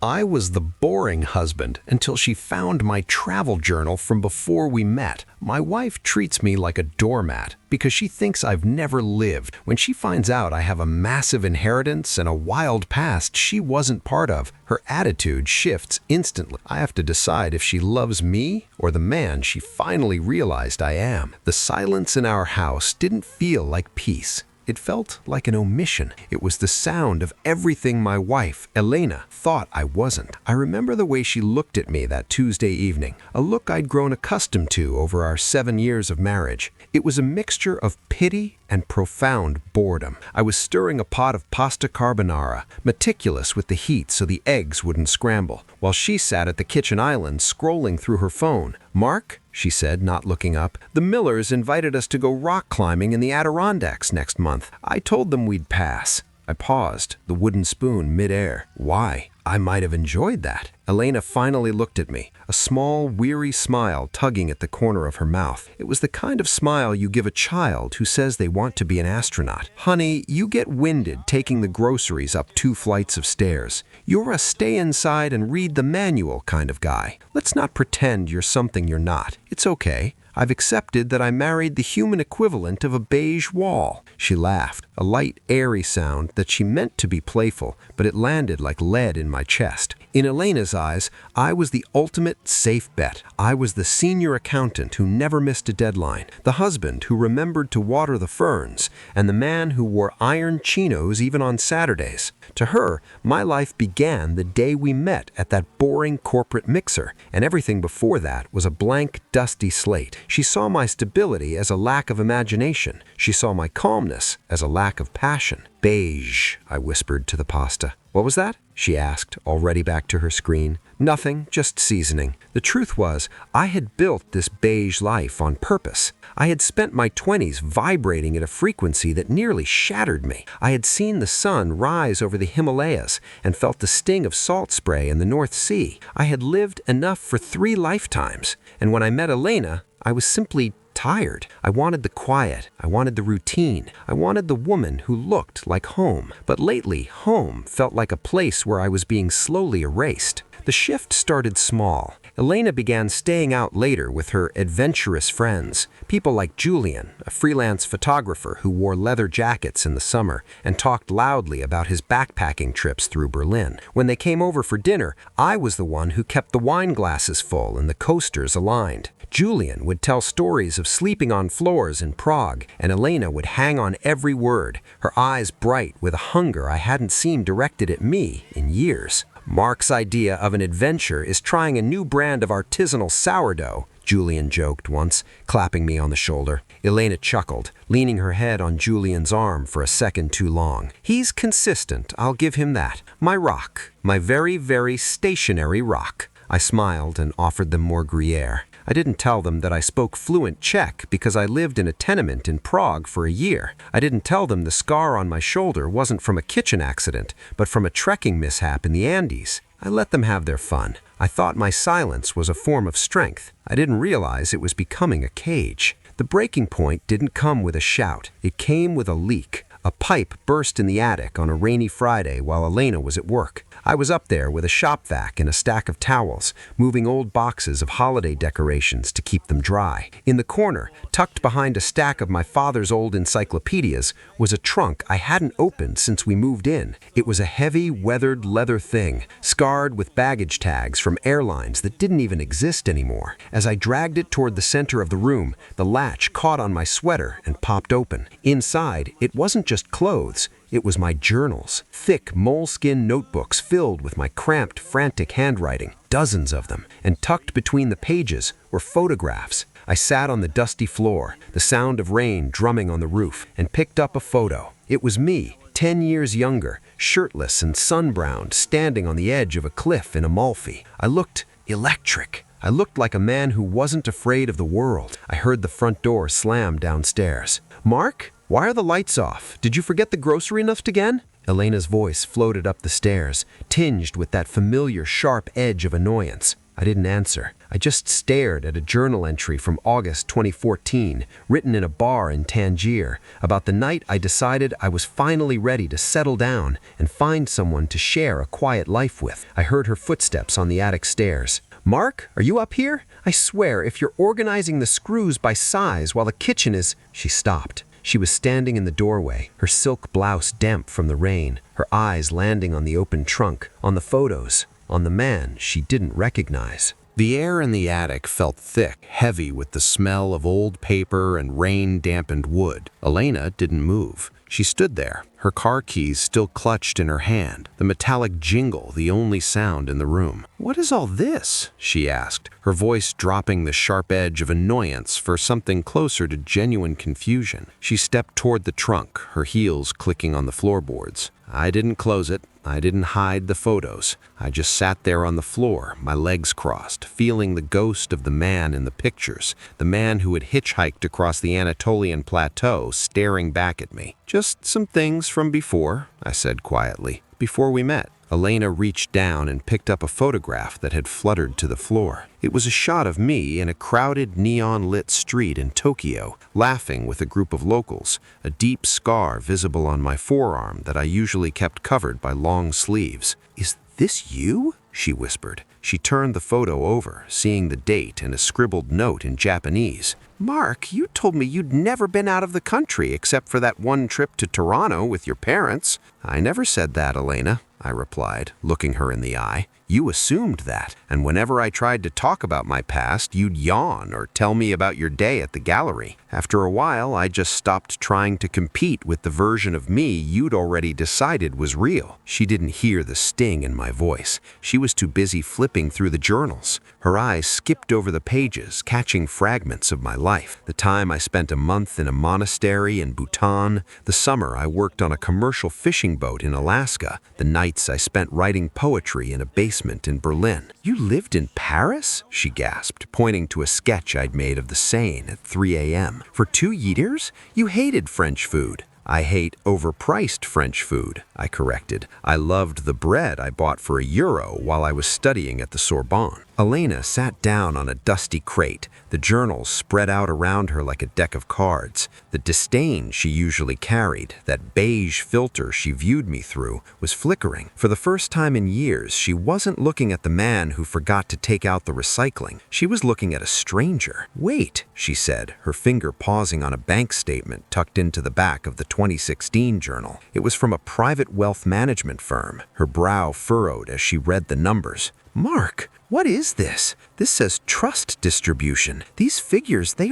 I was the boring husband until she found my travel journal from before we met. My wife treats me like a doormat because she thinks I've never lived. When she finds out I have a massive inheritance and a wild past she wasn't part of, her attitude shifts instantly. I have to decide if she loves me or the man she finally realized I am. The silence in our house didn't feel like peace. It felt like an omission. It was the sound of everything my wife, Elena, thought I wasn't. I remember the way she looked at me that Tuesday evening, a look I'd grown accustomed to over our 7 years of marriage. It was a mixture of pity and profound boredom. I was stirring a pot of pasta carbonara, meticulous with the heat so the eggs wouldn't scramble, while she sat at the kitchen island scrolling through her phone. "Mark," she said, not looking up, "the Millers invited us to go rock climbing in the Adirondacks next month. I told them we'd pass." I paused, the wooden spoon mid-air. Why? I might have enjoyed that. Elena finally looked at me, a small, weary smile tugging at the corner of her mouth. It was the kind of smile you give a child who says they want to be an astronaut. "Honey, you get winded taking the groceries up 2 flights of stairs. You're a stay inside and read the manual kind of guy. Let's not pretend you're something you're not. It's okay. I've accepted that I married the human equivalent of a beige wall." She laughed, a light, airy sound that she meant to be playful, but it landed like lead in my chest. In Elena's eyes, I was the ultimate safe bet. I was the senior accountant who never missed a deadline, the husband who remembered to water the ferns, and the man who wore iron chinos even on Saturdays. To her, my life began the day we met at that boring corporate mixer, and everything before that was a blank, dusty slate. She saw my stability as a lack of imagination. She saw my calmness as a lack of passion. "Beige," I whispered to the pasta. "What was that?" she asked, already back to her screen. "Nothing, just seasoning." The truth was, I had built this beige life on purpose. I had spent my 20s vibrating at a frequency that nearly shattered me. I had seen the sun rise over the Himalayas and felt the sting of salt spray in the North Sea. I had lived enough for 3 lifetimes, and when I met Elena, I was simply tired. I wanted the quiet. I wanted the routine. I wanted the woman who looked like home. But lately, home felt like a place where I was being slowly erased. The shift started small. Elena began staying out later with her adventurous friends, people like Julian, a freelance photographer who wore leather jackets in the summer and talked loudly about his backpacking trips through Berlin. When they came over for dinner, I was the one who kept the wine glasses full and the coasters aligned. Julian would tell stories of sleeping on floors in Prague, and Elena would hang on every word, her eyes bright with a hunger I hadn't seen directed at me in years. "Mark's idea of an adventure is trying a new brand of artisanal sourdough," Julian joked once, clapping me on the shoulder. Elena chuckled, leaning her head on Julian's arm for a second too long. "He's consistent, I'll give him that. My rock, my very, very stationary rock." I smiled and offered them more Gruyere. I didn't tell them that I spoke fluent Czech because I lived in a tenement in Prague for a year. I didn't tell them the scar on my shoulder wasn't from a kitchen accident, but from a trekking mishap in the Andes. I let them have their fun. I thought my silence was a form of strength. I didn't realize it was becoming a cage. The breaking point didn't come with a shout. It came with a leak. A pipe burst in the attic on a rainy Friday while Elena was at work. I was up there with a shop vac and a stack of towels, moving old boxes of holiday decorations to keep them dry. In the corner, tucked behind a stack of my father's old encyclopedias, was a trunk I hadn't opened since we moved in. It was a heavy, weathered leather thing, scarred with baggage tags from airlines that didn't even exist anymore. As I dragged it toward the center of the room, the latch caught on my sweater and popped open. Inside, it wasn't just clothes. It was my journals, thick moleskin notebooks filled with my cramped, frantic handwriting, dozens of them, and tucked between the pages were photographs. I sat on the dusty floor, the sound of rain drumming on the roof, and picked up a photo. It was me, 10 years younger, shirtless and sun-browned, standing on the edge of a cliff in Amalfi. I looked electric. I looked like a man who wasn't afraid of the world. I heard the front door slam downstairs. "Mark? Why are the lights off? Did you forget the grocery list again?" Elena's voice floated up the stairs, tinged with that familiar sharp edge of annoyance. I didn't answer. I just stared at a journal entry from August 2014, written in a bar in Tangier, about the night I decided I was finally ready to settle down and find someone to share a quiet life with. I heard her footsteps on the attic stairs. "Mark, are you up here? I swear, if you're organizing the screws by size while the kitchen is—" She stopped. She was standing in the doorway, her silk blouse damp from the rain, her eyes landing on the open trunk, on the photos, on the man she didn't recognize. The air in the attic felt thick, heavy with the smell of old paper and rain-dampened wood. Elena didn't move. She stood there, her car keys still clutched in her hand, the metallic jingle the only sound in the room. "What is all this?" she asked, her voice dropping the sharp edge of annoyance for something closer to genuine confusion. She stepped toward the trunk, her heels clicking on the floorboards. I didn't close it. I didn't hide the photos. I just sat there on the floor, my legs crossed, feeling the ghost of the man in the pictures, the man who had hitchhiked across the Anatolian plateau, staring back at me. "Just some things from before," I said quietly, "before we met." Elena reached down and picked up a photograph that had fluttered to the floor. It was a shot of me in a crowded, neon-lit street in Tokyo, laughing with a group of locals, a deep scar visible on my forearm that I usually kept covered by long sleeves. "Is this you?" she whispered. She turned the photo over, seeing the date and a scribbled note in Japanese. "Mark, you told me you'd never been out of the country except for that one trip to Toronto with your parents." "I never said that, Elena," I replied, looking her in the eye. "You assumed that, and whenever I tried to talk about my past, you'd yawn or tell me about your day at the gallery. After a while, I just stopped trying to compete with the version of me you'd already decided was real." She didn't hear the sting in my voice. She was too busy flipping through the journals. Her eyes skipped over the pages, catching fragments of my life. The time I spent a month in a monastery in Bhutan, the summer I worked on a commercial fishing boat in Alaska, the nights I spent writing poetry in a basement in Berlin. "You lived in Paris?" she gasped, pointing to a sketch I'd made of the Seine at 3 a.m. "For 2 years? You hated French food." "I hate overpriced French food," I corrected. "I loved the bread I bought for €1 while I was studying at the Sorbonne." Elena sat down on a dusty crate, the journals spread out around her like a deck of cards. The disdain she usually carried, that beige filter she viewed me through, was flickering. For the first time in years, she wasn't looking at the man who forgot to take out the recycling. She was looking at a stranger. "Wait," she said, her finger pausing on a bank statement tucked into the back of the 2016 journal. It was from a private wealth management firm. Her brow furrowed as she read the numbers. "Mark, what is this? This says trust distribution. These figures, they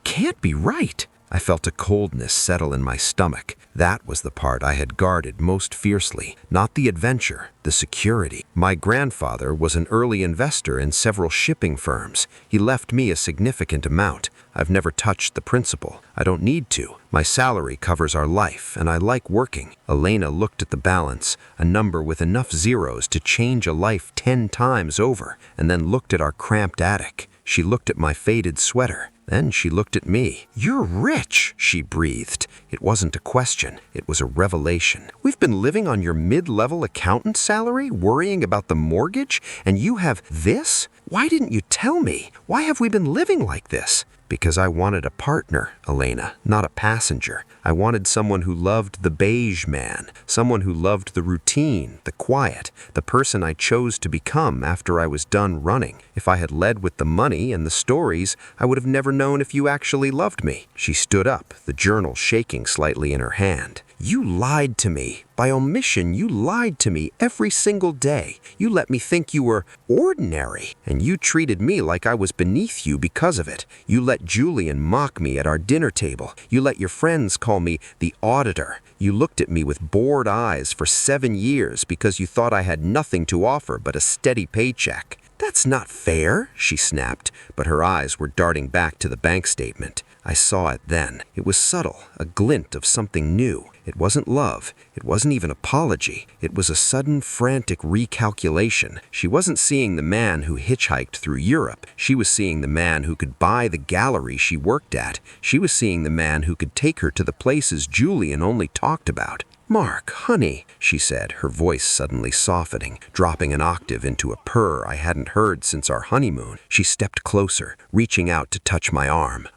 can't be right." I felt a coldness settle in my stomach. That was the part I had guarded most fiercely, not the adventure, the security. My grandfather was an early investor in several shipping firms. He left me a significant amount. I've never touched the principal. I don't need to. My salary covers our life, and I like working. Elena looked at the balance, a number with enough zeros to change a life 10 times over, and then looked at our cramped attic. She looked at my faded sweater. Then she looked at me. "You're rich," she breathed. It wasn't a question. It was a revelation. "We've been living on your mid-level accountant salary, worrying about the mortgage, and you have this? Why didn't you tell me? Why have we been living like this?" "Because I wanted a partner, Elena, not a passenger. I wanted someone who loved the beige man, someone who loved the routine, the quiet, the person I chose to become after I was done running. If I had led with the money and the stories, I would have never known if you actually loved me." She stood up, the journal shaking slightly in her hand. "You lied to me. By omission, you lied to me every single day. You let me think you were ordinary, and you treated me like I was beneath you because of it. You let Julian mock me at our dinner table. You let your friends call me the auditor. You looked at me with bored eyes for 7 years because you thought I had nothing to offer but a steady paycheck." "That's not fair," she snapped, but her eyes were darting back to the bank statement. I saw it then. It was subtle, a glint of something new. It wasn't love. It wasn't even apology. It was a sudden, frantic recalculation. She wasn't seeing the man who hitchhiked through Europe. She was seeing the man who could buy the gallery she worked at. She was seeing the man who could take her to the places Julian only talked about. "Mark, honey," she said, her voice suddenly softening, dropping an octave into a purr I hadn't heard since our honeymoon. She stepped closer, reaching out to touch my arm.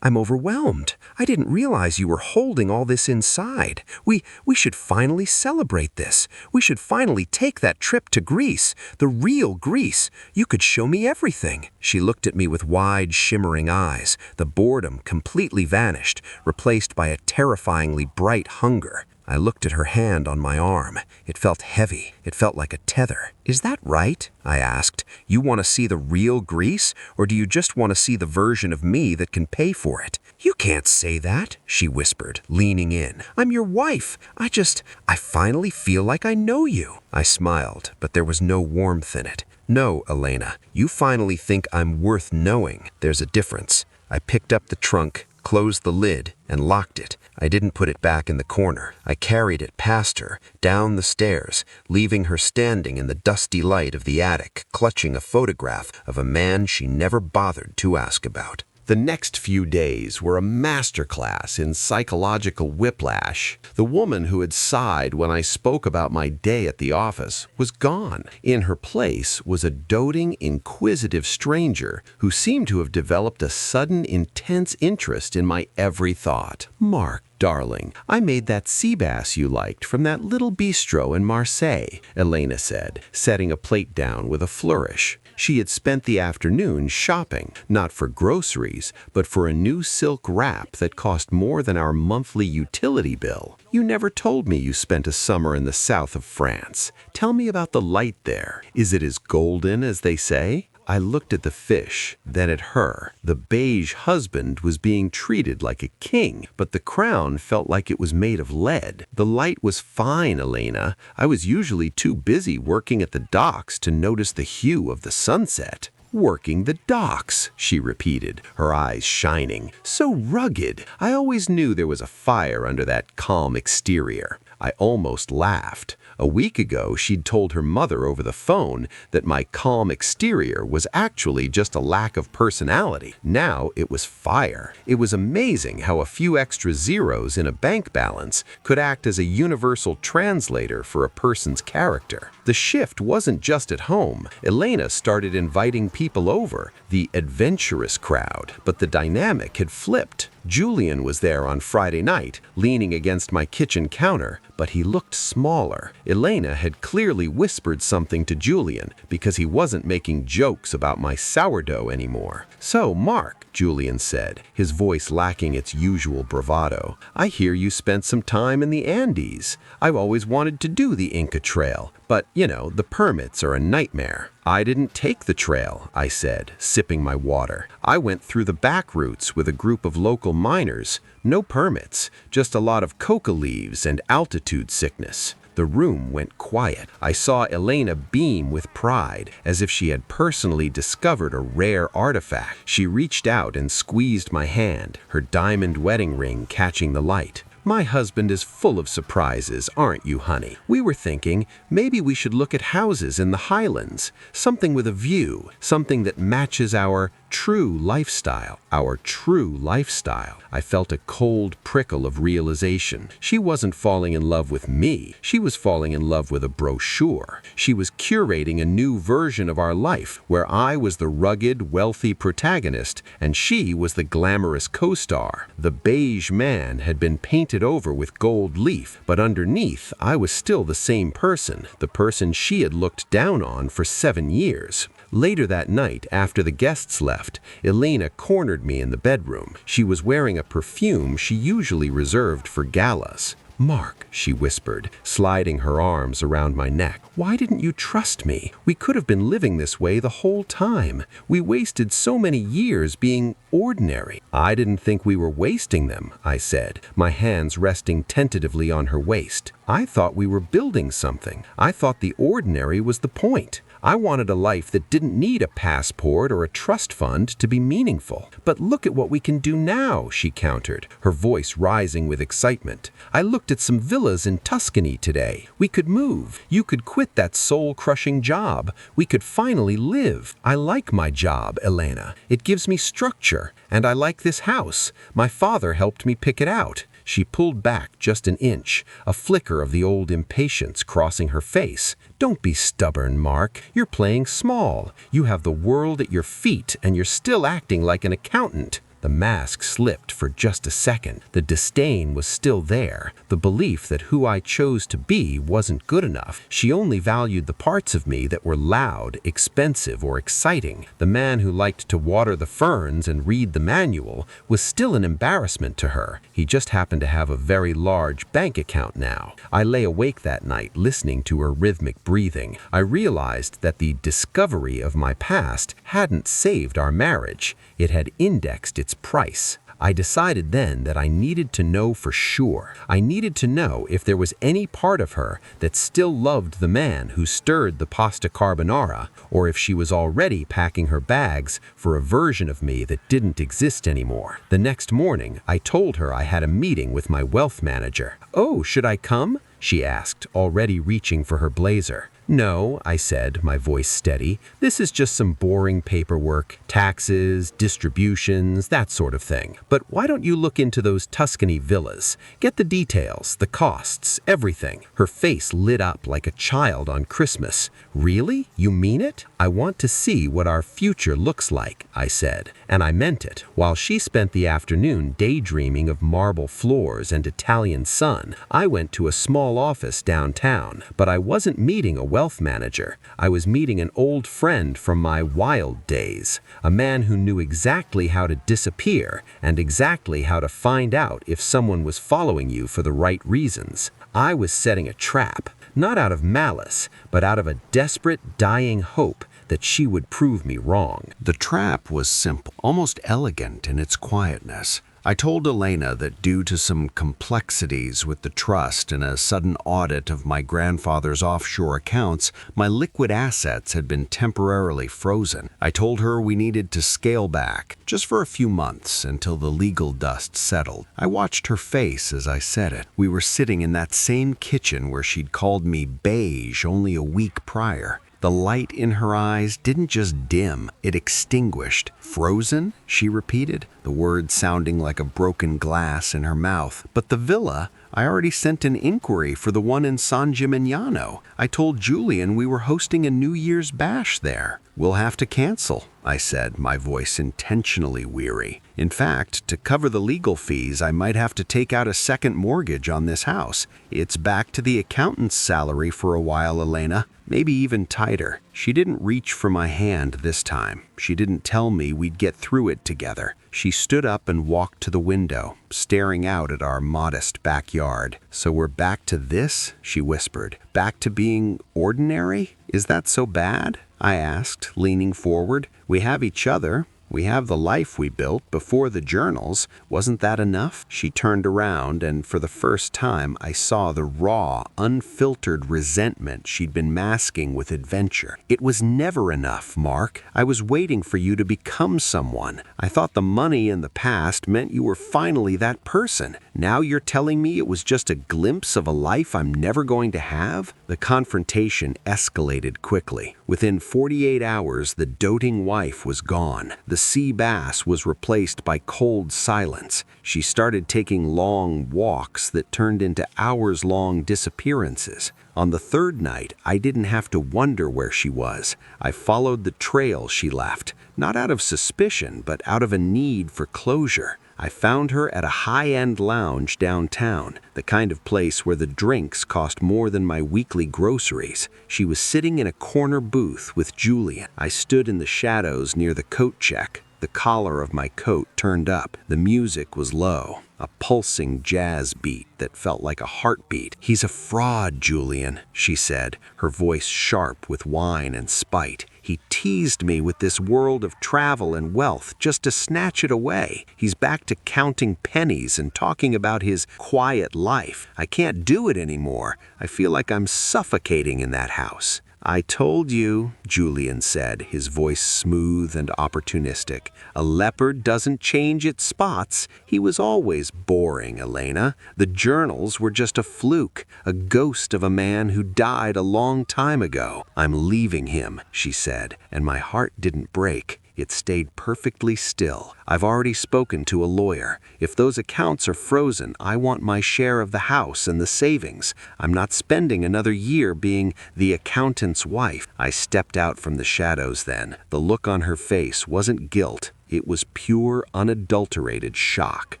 I'm overwhelmed. I didn't realize you were holding all this inside. We should finally celebrate this. We should finally take that trip to Greece, the real Greece. You could show me everything." She looked at me with wide, shimmering eyes. The boredom completely vanished, replaced by a terrifyingly bright hunger. I looked at her hand on my arm. It felt heavy. It felt like a tether. "Is that right?" I asked. "You want to see the real Greece, or do you just want to see the version of me that can pay for it?" "You can't say that," she whispered, leaning in. "I'm your wife. I finally feel like I know you." I smiled, but there was no warmth in it. "No, Elena, you finally think I'm worth knowing. There's a difference." I picked up the trunk, closed the lid, and locked it. I didn't put it back in the corner. I carried it past her, down the stairs, leaving her standing in the dusty light of the attic, clutching a photograph of a man she never bothered to ask about. The next few days were a masterclass in psychological whiplash. The woman who had sighed when I spoke about my day at the office was gone. In her place was a doting, inquisitive stranger who seemed to have developed a sudden, intense interest in my every thought. "Mark, darling, I made that sea bass you liked from that little bistro in Marseille," Elena said, setting a plate down with a flourish. She had spent the afternoon shopping, not for groceries, but for a new silk wrap that cost more than our monthly utility bill. "You never told me you spent a summer in the south of France. Tell me about the light there. Is it as golden as they say?" I looked at the fish, then at her. The beige husband was being treated like a king, but the crown felt like it was made of lead. "The light was fine, Elena. I was usually too busy working at the docks to notice the hue of the sunset." "Working the docks," she repeated, her eyes shining. "So rugged. I always knew there was a fire under that calm exterior." I almost laughed. A week ago, she'd told her mother over the phone that my calm exterior was actually just a lack of personality. Now it was fire. It was amazing how a few extra zeros in a bank balance could act as a universal translator for a person's character. The shift wasn't just at home. Elena started inviting people over, the adventurous crowd, but the dynamic had flipped. Julian was there on Friday night, leaning against my kitchen counter, but he looked smaller. Elena had clearly whispered something to Julian because he wasn't making jokes about my sourdough anymore. "So, Mark," Julian said, his voice lacking its usual bravado, "I hear you spent some time in the Andes. I've always wanted to do the Inca Trail, but, the permits are a nightmare." "I didn't take the trail," I said, sipping my water. "I went through the back routes with a group of local miners. No permits, just a lot of coca leaves and altitude sickness." The room went quiet. I saw Elena beam with pride, as if she had personally discovered a rare artifact. She reached out and squeezed my hand, her diamond wedding ring catching the light. "My husband is full of surprises, aren't you, honey? We were thinking maybe we should look at houses in the Highlands, something with a view, something that matches our true lifestyle." Our true lifestyle. I felt a cold prickle of realization. She wasn't falling in love with me. She was falling in love with a brochure. She was curating a new version of our life, where I was the rugged, wealthy protagonist, and she was the glamorous co-star. The beige man had been painted over with gold leaf, but underneath, I was still the same person, the person she had looked down on for 7 years. Later that night, after the guests left, Elena cornered me in the bedroom. She was wearing a perfume she usually reserved for galas. "Mark," she whispered, sliding her arms around my neck, "why didn't you trust me? We could have been living this way the whole time. We wasted so many years being ordinary." "I didn't think we were wasting them," I said, my hands resting tentatively on her waist. "I thought we were building something. I thought the ordinary was the point. I wanted a life that didn't need a passport or a trust fund to be meaningful." "But look at what we can do now," she countered, her voice rising with excitement. "I looked at some villas in Tuscany today. We could move. You could quit that soul-crushing job. We could finally live. I like my job, Elena. It gives me structure, and I like this house. My father helped me pick it out." She pulled back just an inch, a flicker of the old impatience crossing her face. "Don't be stubborn, Mark. You're playing small. You have the world at your feet, and you're still acting like an accountant." The mask slipped for just a second. The disdain was still there, the belief that who I chose to be wasn't good enough. She only valued the parts of me that were loud, expensive, or exciting. The man who liked to water the ferns and read the manual was still an embarrassment to her. He just happened to have a very large bank account now. I lay awake that night listening to her rhythmic breathing. I realized that the discovery of my past hadn't saved our marriage. It had indexed its price. I decided then that I needed to know for sure. I needed to know if there was any part of her that still loved the man who stirred the pasta carbonara, or if she was already packing her bags for a version of me that didn't exist anymore. The next morning, I told her I had a meeting with my wealth manager. "Oh, should I come?" she asked, already reaching for her blazer. "No," I said, my voice steady. "This is just some boring paperwork, taxes, distributions, that sort of thing. But why don't you look into those Tuscany villas? Get the details, the costs, everything." Her face lit up like a child on Christmas. "Really? You mean it? I want to see what our future looks like," I said. And I meant it. While she spent the afternoon daydreaming of marble floors and Italian sun, I went to a small office downtown. But I wasn't meeting a wealth manager. I was meeting an old friend from my wild days, a man who knew exactly how to disappear and exactly how to find out if someone was following you for the right reasons. I was setting a trap, not out of malice, but out of a desperate, dying hope that she would prove me wrong. The trap was simple, almost elegant in its quietness. I told Elena that due to some complexities with the trust and a sudden audit of my grandfather's offshore accounts, my liquid assets had been temporarily frozen. I told her we needed to scale back, just for a few months, until the legal dust settled. I watched her face as I said it. We were sitting in that same kitchen where she'd called me beige only a week prior. The light in her eyes didn't just dim, it extinguished. "Frozen?" she repeated, the words sounding like a broken glass in her mouth. "But the villa? I already sent an inquiry for the one in San Gimignano. I told Julian we were hosting a New Year's bash there." "We'll have to cancel," I said, my voice intentionally weary. "In fact, to cover the legal fees, I might have to take out a second mortgage on this house. It's back to the accountant's salary for a while, Elena. Maybe even tighter." She didn't reach for my hand this time. She didn't tell me we'd get through it together. She stood up and walked to the window, staring out at our modest backyard. "So we're back to this?" she whispered. "Back to being ordinary? Is that so bad?" I asked, leaning forward. "We have each other. We have the life we built before the journals. Wasn't that enough?" She turned around, and for the first time I saw the raw, unfiltered resentment she'd been masking with adventure. "It was never enough, Mark. I was waiting for you to become someone. I thought the money in the past meant you were finally that person. Now you're telling me it was just a glimpse of a life I'm never going to have?" The confrontation escalated quickly. Within 48 hours, the doting wife was gone. The sea bass was replaced by cold silence. She started taking long walks that turned into hours-long disappearances. On the third night, I didn't have to wonder where she was. I followed the trail she left, not out of suspicion, but out of a need for closure. I found her at a high-end lounge downtown, the kind of place where the drinks cost more than my weekly groceries. She was sitting in a corner booth with Julian. I stood in the shadows near the coat check, the collar of my coat turned up. The music was low, a pulsing jazz beat that felt like a heartbeat. "He's a fraud, Julian," she said, her voice sharp with wine and spite. "He teased me with this world of travel and wealth just to snatch it away. He's back to counting pennies and talking about his quiet life. I can't do it anymore. I feel like I'm suffocating in that house." "I told you," Julian said, his voice smooth and opportunistic. "A leopard doesn't change its spots. He was always boring, Elena. The journals were just a fluke, a ghost of a man who died a long time ago." "I'm leaving him," she said, and my heart didn't break. It stayed perfectly still. "I've already spoken to a lawyer. If those accounts are frozen, I want my share of the house and the savings. I'm not spending another year being the accountant's wife." I stepped out from the shadows then. The look on her face wasn't guilt. It was pure, unadulterated shock.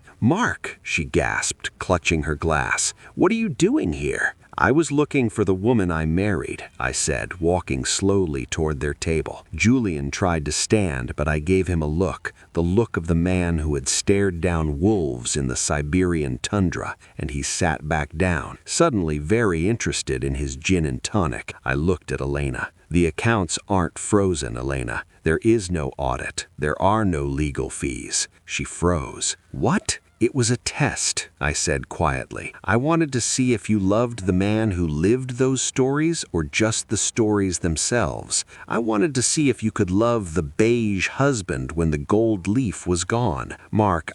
"Mark," she gasped, clutching her glass. "What are you doing here?" "I was looking for the woman I married," I said, walking slowly toward their table. Julian tried to stand, but I gave him a look, the look of the man who had stared down wolves in the Siberian tundra, and he sat back down, suddenly very interested in his gin and tonic. I looked at Elena. "The accounts aren't frozen, Elena. There is no audit. There are no legal fees." She froze. "What?" "It was a test," I said quietly. "I wanted to see if you loved the man who lived those stories or just the stories themselves. I wanted to see if you could love the beige husband when the gold leaf was gone. Mark,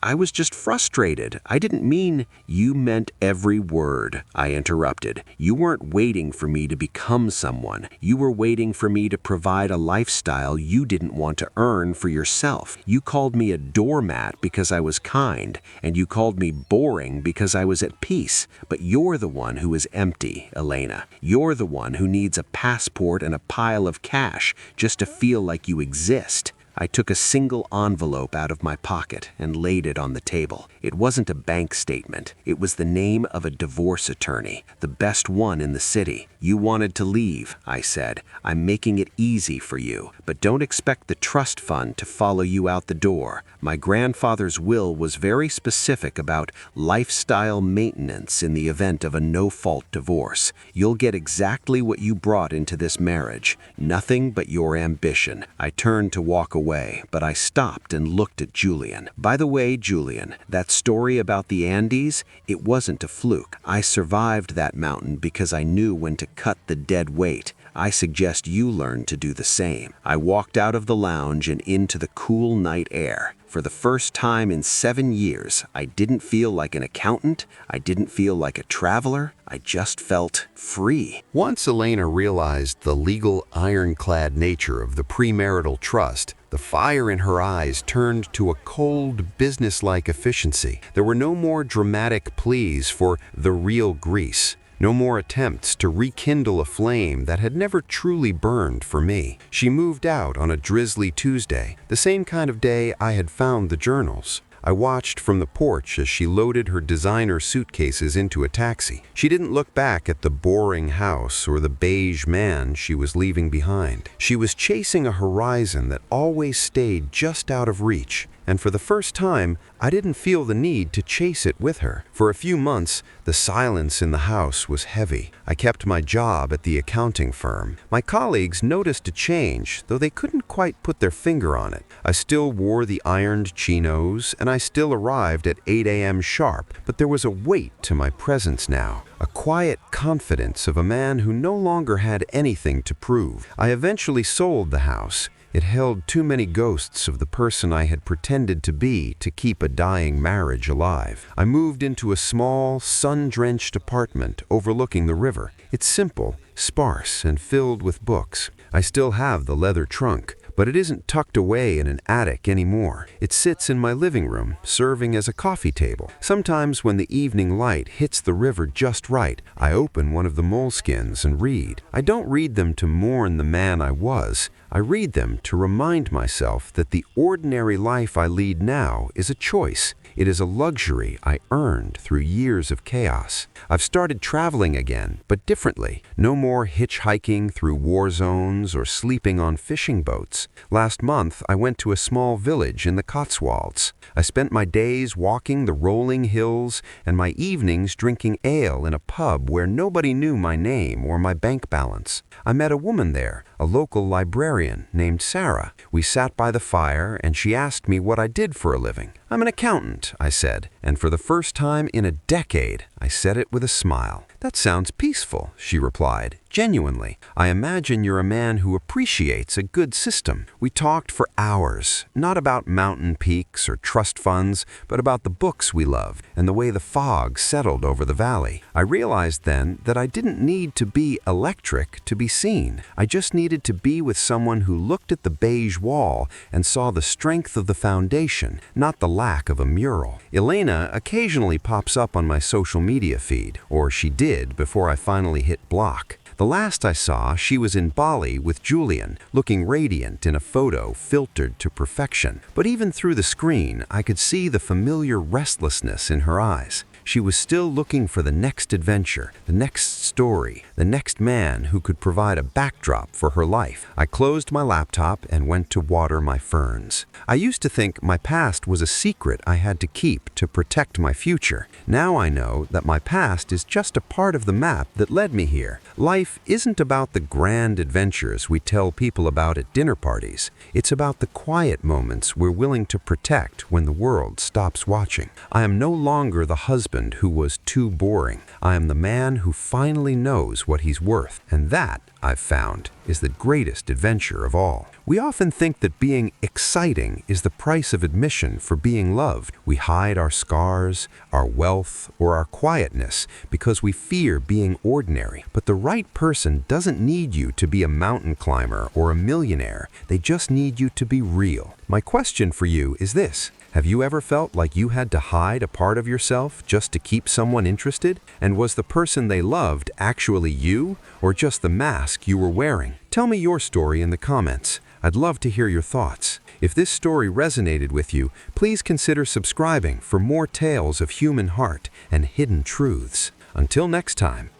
I was just frustrated. I didn't mean—" "You meant every word," I interrupted. "You weren't waiting for me to become someone. You were waiting for me to provide a lifestyle you didn't want to earn for yourself. You called me a doormat because I was kind, and you called me boring because I was at peace. But you're the one who is empty, Elena. You're the one who needs a passport and a pile of cash just to feel like you exist." I took a single envelope out of my pocket and laid it on the table. It wasn't a bank statement. It was the name of a divorce attorney, the best one in the city. "You wanted to leave," I said. "I'm making it easy for you, but don't expect the trust fund to follow you out the door. My grandfather's will was very specific about lifestyle maintenance in the event of a no-fault divorce. You'll get exactly what you brought into this marriage, nothing but your ambition." I turned to walk away, but I stopped and looked at Julian. "By the way, Julian, that story about the Andes, it wasn't a fluke. I survived that mountain because I knew when to cut the dead weight. I suggest you learn to do the same." I walked out of the lounge and into the cool night air. For the first time in 7 years, I didn't feel like an accountant. I didn't feel like a traveler. I just felt free. Once Elena realized the legal ironclad nature of the premarital trust, the fire in her eyes turned to a cold, businesslike efficiency. There were no more dramatic pleas for the real grease. No more attempts to rekindle a flame that had never truly burned for me. She moved out on a drizzly Tuesday, the same kind of day I had found the journals. I watched from the porch as she loaded her designer suitcases into a taxi. She didn't look back at the boring house or the beige man she was leaving behind. She was chasing a horizon that always stayed just out of reach. And for the first time, I didn't feel the need to chase it with her. For a few months, the silence in the house was heavy. I kept my job at the accounting firm. My colleagues noticed a change, though they couldn't quite put their finger on it. I still wore the ironed chinos, and I still arrived at 8 a.m. sharp, but there was a weight to my presence now, a quiet confidence of a man who no longer had anything to prove. I eventually sold the house. It held too many ghosts of the person I had pretended to be to keep a dying marriage alive. I moved into a small, sun-drenched apartment overlooking the river. It's simple, sparse, and filled with books. I still have the leather trunk, but it isn't tucked away in an attic anymore. It sits in my living room, serving as a coffee table. Sometimes when the evening light hits the river just right, I open one of the moleskins and read. I don't read them to mourn the man I was. I read them to remind myself that the ordinary life I lead now is a choice. It is a luxury I earned through years of chaos. I've started traveling again, but differently. No more hitchhiking through war zones or sleeping on fishing boats. Last month, I went to a small village in the Cotswolds. I spent my days walking the rolling hills and my evenings drinking ale in a pub where nobody knew my name or my bank balance. I met a woman there, a local librarian named Sarah. We sat by the fire and she asked me what I did for a living. "I'm an accountant," I said, and for the first time in a decade, I said it with a smile. "That sounds peaceful," she replied. Genuinely, I imagine you're a man who appreciates a good system. We talked for hours, not about mountain peaks or trust funds, but about the books we love and the way the fog settled over the valley. I realized then that I didn't need to be electric to be seen. I just needed to be with someone who looked at the beige wall and saw the strength of the foundation, not the lack of a mural. Elena occasionally pops up on my social media feed, or she did before I finally hit block. The last I saw, she was in Bali with Julian, looking radiant in a photo filtered to perfection. But even through the screen, I could see the familiar restlessness in her eyes. She was still looking for the next adventure, the next story, the next man who could provide a backdrop for her life. I closed my laptop and went to water my ferns. I used to think my past was a secret I had to keep to protect my future. Now I know that my past is just a part of the map that led me here. Life isn't about the grand adventures we tell people about at dinner parties. It's about the quiet moments we're willing to protect when the world stops watching. I am no longer the husband who was too boring. I am the man who finally knows what he's worth, and that, I've found, is the greatest adventure of all. We often think that being exciting is the price of admission for being loved. We hide our scars, our wealth, or our quietness because we fear being ordinary. But the right person doesn't need you to be a mountain climber or a millionaire. They just need you to be real. My question for you is this: have you ever felt like you had to hide a part of yourself just to keep someone interested? And was the person they loved actually you, or just the mask you were wearing? Tell me your story in the comments. I'd love to hear your thoughts. If this story resonated with you, please consider subscribing for more tales of human heart and hidden truths. Until next time.